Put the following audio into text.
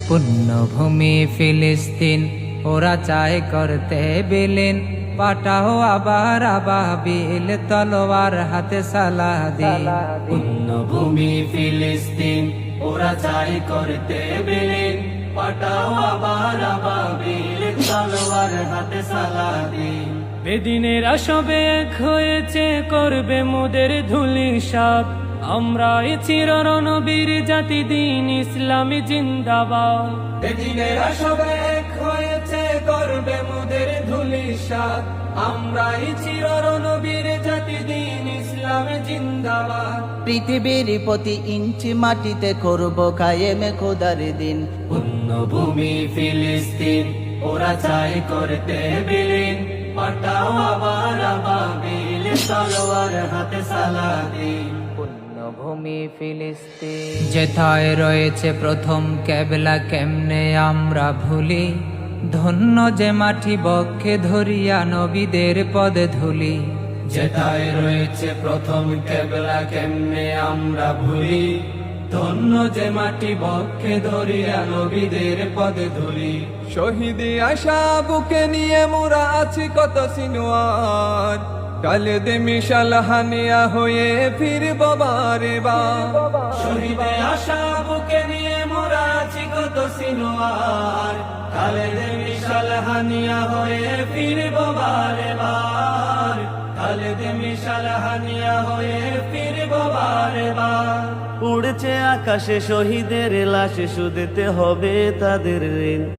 পুণ্যভূমি ফিলিস্তিন ওরা চায় করতে বিলীন, পাঠাও আবার আবাবিল তলোয়ার হাতে সালাদিন। পুণ্যভূমি ফিলিস্তিন ওরা চায় করতে বিলীন, পাঠাও আবার আবাবিল তলোয়ার হাতে সালাদিন। বেদিনেরা সবে এক হয়েছে, করবে মোদের ধূলিসাৎ। আমরা চিরনবীর জাতি, দিন ইসলামী জিন্দাবাদ। বেদিনেরা সবে এক হয়েছে, করবে মোদের ধূলিসাৎ। আমরা চিরনবীর জাতি, দিন ইসলামী জিন্দাবাদ। পৃথিবীর প্রতি ইঞ্চি মাটিতে করব কায়েমে খোদার দিন। পুণ্যভূমি ফিলিস্তিন ওরা চায় করতে বিলীন, পাঠাও আবার আবাবিল তলোয়ার হাতে সালাদিন। পুণ্যভূমি ফিলিস্তিন যেথায় রয়েছে প্রথম কেবলা, কেমনে আমরা ভুলি। ধন্য যে মাটি বক্ষে ধরিয়া নবীদের পদে ধুলি। যেথায় রয়েছে প্রথম কেবলা, কেমনে আমরা ভুলি। ধন্য যে মাটি বক্ষে ধরিয়া নবীদের পদে ধুলি। শহীদি আশা বুকে নিয়ে মোরা আছি কত সিনোয়ার, কালে দে মিশাল হানিয়া হয়ে ফিরব বারে বার। শহীদে আশা বুকে নিয়ে মোরা আছি কত সিনোয়ার, কালে দে মিশাল হানিয়া হয়ে ফিরব বারে বার। কালে দে মিশাল হানিয়া হয়ে ফিরব বারে বার। উড়ছে আকাশে শহীদের লাশ, শুধতে হবে তাদের ঋণ।